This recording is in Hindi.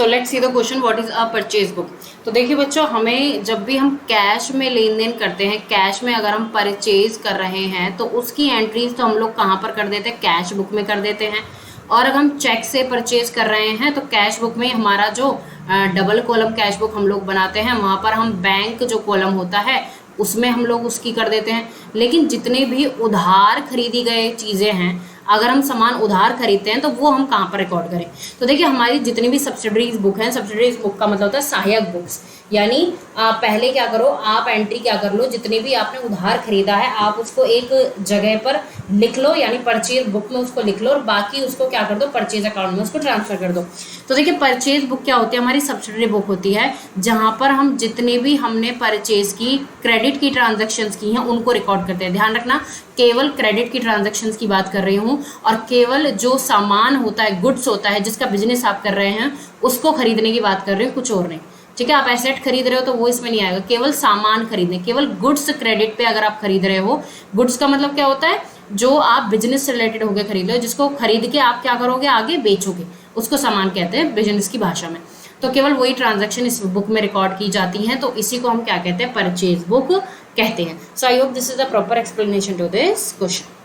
So let's see the question, what is a purchase book. तो देखिए बच्चों, हमें जब भी हम कैश में लेन देन करते हैं, कैश में अगर हम परचेज कर रहे हैं तो उसकी एंट्रीज तो हम लोग कहाँ पर कर देते हैं, कैश बुक में कर देते हैं। और अगर हम चेक से परचेज कर रहे हैं तो कैश बुक में हमारा जो डबल कॉलम कैश बुक हम लोग बनाते हैं, वहाँ पर हम बैंक जो कॉलम होता है उसमें हम लोग उसकी कर देते हैं। लेकिन जितने भी उधार खरीदी गए चीज़ें हैं, अगर हम सामान उधार खरीदते हैं तो वो हम कहाँ पर रिकॉर्ड करें। तो देखिए, हमारी जितनी भी सब्सिडरीज बुक हैं, सब्सिडरीज बुक का मतलब होता है सहायक बुक्स, यानी पहले क्या करो, आप एंट्री क्या कर लो, जितने भी आपने उधार खरीदा है आप उसको एक जगह पर लिख लो, यानी परचेज बुक में उसको लिख लो, और बाकी उसको क्या कर दो, परचेज अकाउंट में उसको ट्रांसफर कर दो। तो देखिए, परचेज बुक क्या होती है, हमारी सब्सिडरी बुक होती है, जहाँ पर हम जितने भी हमने परचेज की, क्रेडिट की ट्रांजेक्शन्स की हैं उनको रिकॉर्ड करते हैं। ध्यान रखना, केवल क्रेडिट की ट्रांजेक्शन्स की बात कर रही हूँ, और केवल जो सामान होता है, गुड्स होता है, जिसका बिजनेस आप कर रहे हैं उसको खरीदने की बात कर रही हूँ, कुछ और नहीं। ठीक है, आप एसेट खरीद रहे हो तो वो इसमें नहीं आएगा, केवल सामान खरीदने, केवल गुड्स क्रेडिट पे अगर आप खरीद रहे हो। गुड्स का मतलब क्या होता है, जो आप बिजनेस से रिलेटेड होकर खरीद रहे हो, जिसको खरीद के आप क्या करोगे, आगे बेचोगे, उसको सामान कहते हैं बिजनेस की भाषा में। तो केवल वही ट्रांजैक्शन इस बुक में रिकॉर्ड की जाती हैं, तो इसी को हम क्या कहते हैं, परचेज बुक कहते हैं। So I hope this is the proper explanation to this question.